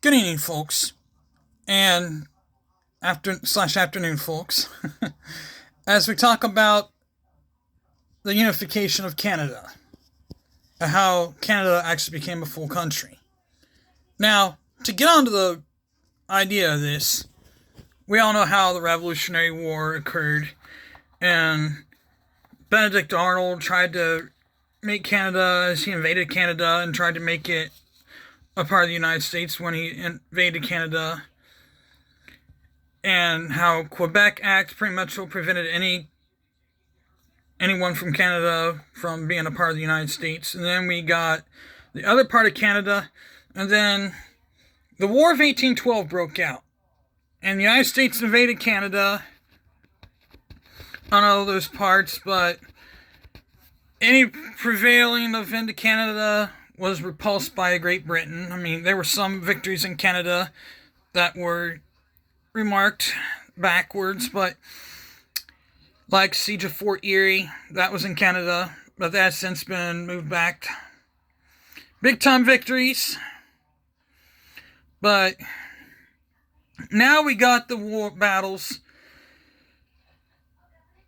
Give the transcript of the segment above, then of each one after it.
Good evening, folks, and afternoon, folks. As we talk about the unification of Canada and how Canada actually became a full country. Now, to get onto the idea of this, we all know how the Revolutionary War occurred, and Benedict Arnold tried to make Canada, as he invaded Canada, and tried to make it a part of the United States when he invaded Canada, and how Quebec Act pretty much prevented anyone from Canada from being a part of the United States. And then we got the other part of Canada, and then the War of 1812 broke out, and the United States invaded Canada on all those parts, but any prevailing of into Canada was repulsed by Great Britain. I mean, there were some victories in Canada that were remarked backwards, but like Siege of Fort Erie, that was in Canada, but that has since been moved back. Big time victories, but now we got the war battles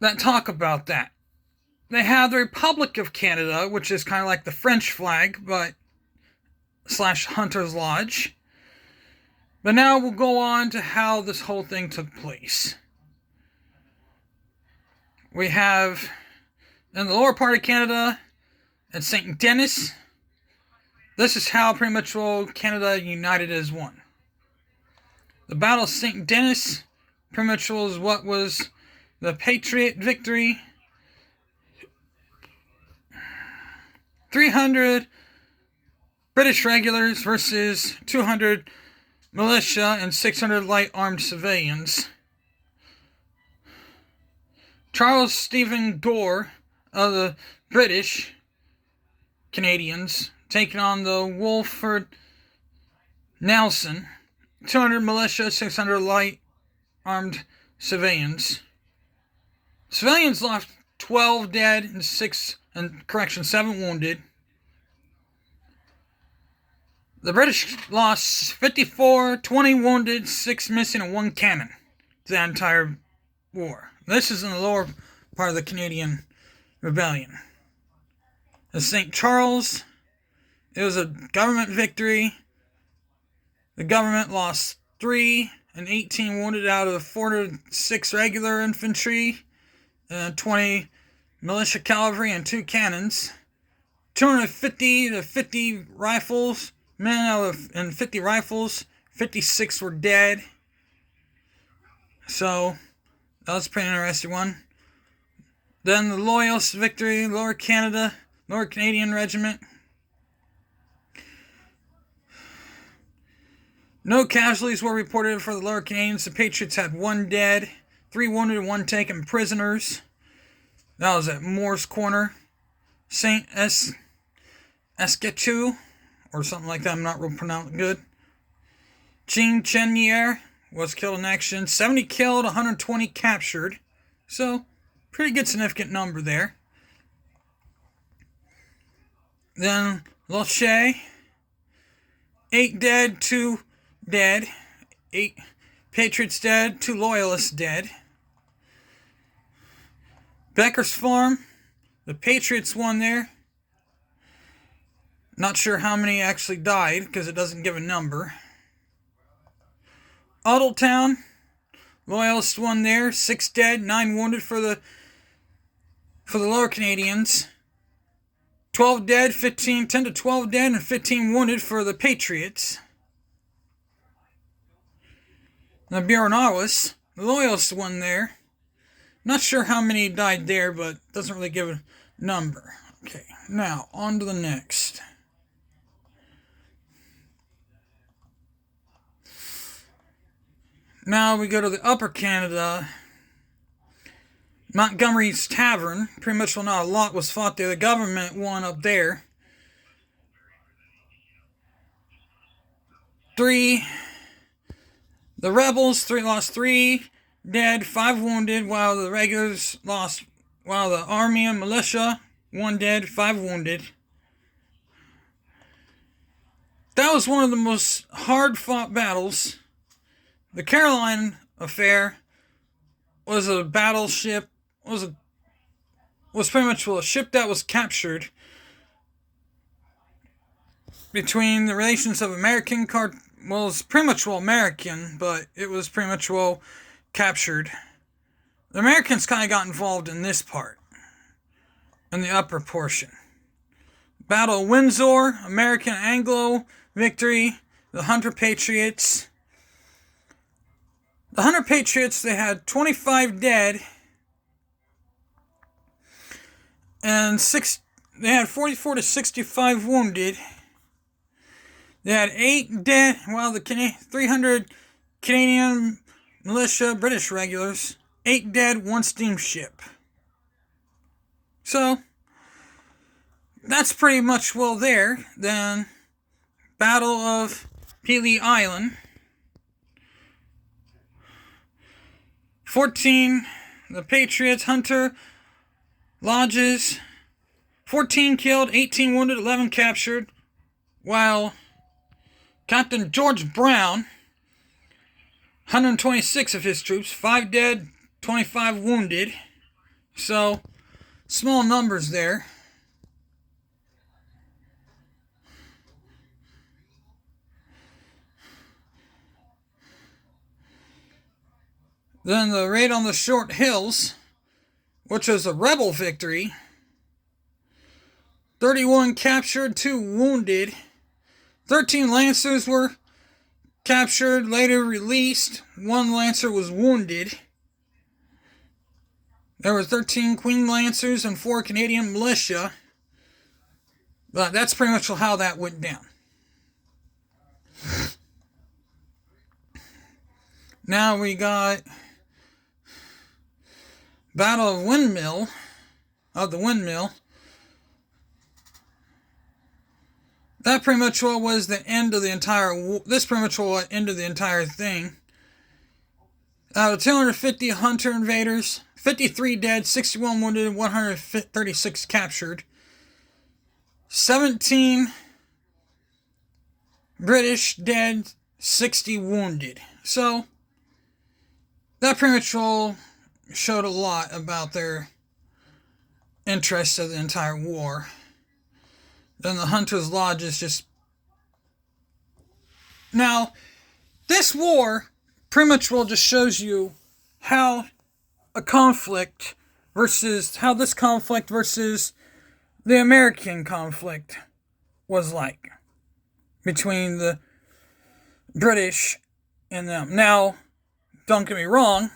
that talk about that. They have the Republic of Canada, which is kind of like the French flag, but / Hunter's Lodge. But now we'll go on to how this whole thing took place. We have in the lower part of Canada at St. Denis. This is how pretty much all Canada united as one. The Battle of St. Denis pretty much was what was the Patriot victory. 300 British regulars versus 200 militia and 600 light armed civilians. Charles Stephen Gore of the British Canadians taking on the Wolford Nelson, 200 militia, 600 light armed civilians. Civilians lost 12 dead and 7 wounded. The British lost 54, 20 wounded, 6 missing, and 1 cannon to the entire war. This is in the lower part of the Canadian Rebellion. At St. Charles, it was a government victory. The government lost 3 and 18 wounded out of 406 regular infantry, 20 militia cavalry, and 2 cannons. 250 to 50 rifles, and 50 rifles, 56 were dead. So, that was a pretty interesting one. Then the Loyalist victory, Lower Canadian Regiment. No casualties were reported for the Lower Canadians. The Patriots had 1 dead, 3 wounded, and 1 taken prisoners. That was at Moore's Corner. St. Escachu, or something like that, I'm not real pronouncing good. Jean Chenier was killed in action. 70 killed, 120 captured. So, pretty good significant number there. Then, Loche, 8 dead, 2 dead. 8 Patriots dead, 2 Loyalists dead. Becker's Farm, the Patriots won there. Not sure how many actually died, because it doesn't give a number. Udalltown, Loyalists won there. 6 dead, 9 wounded for the Lower Canadians. 12 dead, 10 to 12 dead, and 15 wounded for the Patriots. The Burenawas, the Loyalists won there. Not sure how many died there, but doesn't really give a number. Okay, now on to the next. Now we go to the Upper Canada. Montgomery's Tavern. Pretty much not a lot was fought there. The government won up there. 3. The rebels lost 3 dead, 5 wounded, while the regulars while the army and militia, 1 dead, 5 wounded. that was one of the most hard-fought battles. The Caroline affair was a battleship, was pretty much a ship that was captured between the relations of American well, it's pretty much American, but it was pretty much captured. The Americans kind of got involved in this part, in the upper portion. Battle of Windsor, American Anglo victory, the Hunter Patriots. The Hunter Patriots, they had 25 dead, and they had 44 to 65 wounded. They had 8 dead, while the 300 Canadian militia, British regulars, 8 dead, 1 steamship. So, that's pretty much there. Then, Battle of Pelee Island. 14, the Patriots, Hunter, lodges, 14 killed, 18 wounded, 11 captured, while Captain George Brown, 126 of his troops, 5 dead, 25 wounded. So, small numbers there. Then the raid on the Short Hills, which was a rebel victory. 31 captured, 2 wounded. 13 Lancers were captured, later released. 1 Lancer was wounded. There were 13 Queen Lancers and 4 Canadian militia. But that's pretty much how that went down. Now we got Battle of the Windmill. That pretty much was the end of the entire war. This pretty much ended the entire thing. Out of 250 Hunter invaders, 53 dead, 61 wounded, and 136 captured. 17 British dead, 60 wounded. So, that pretty much showed a lot about their interest of the entire war. Then the Hunter's Lodge is just... Now, this war pretty much just shows you how this conflict versus the American conflict was like between the British and them. Now, don't get me wrong,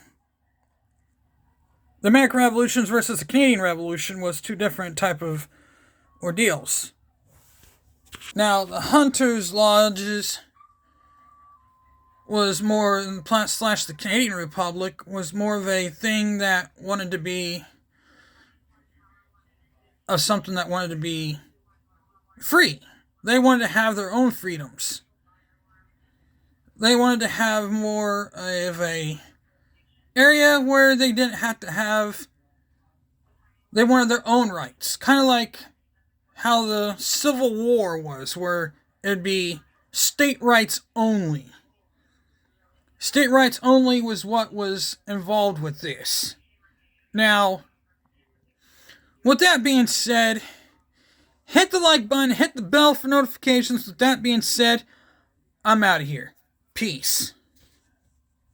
the American Revolutions versus the Canadian Revolution was 2 different type of ordeals. Now, the Hunters' Lodges was more, / the Canadian Republic, was more of a thing that wanted to be something that wanted to be free. They wanted to have their own freedoms. They wanted to have more of a area where they didn't have to have... They wanted their own rights. Kind of like how the Civil War was, where it'd be state rights only. State rights only was what was involved with this. Now, with that being said, hit the like button, hit the bell for notifications. With that being said, I'm out of here. Peace.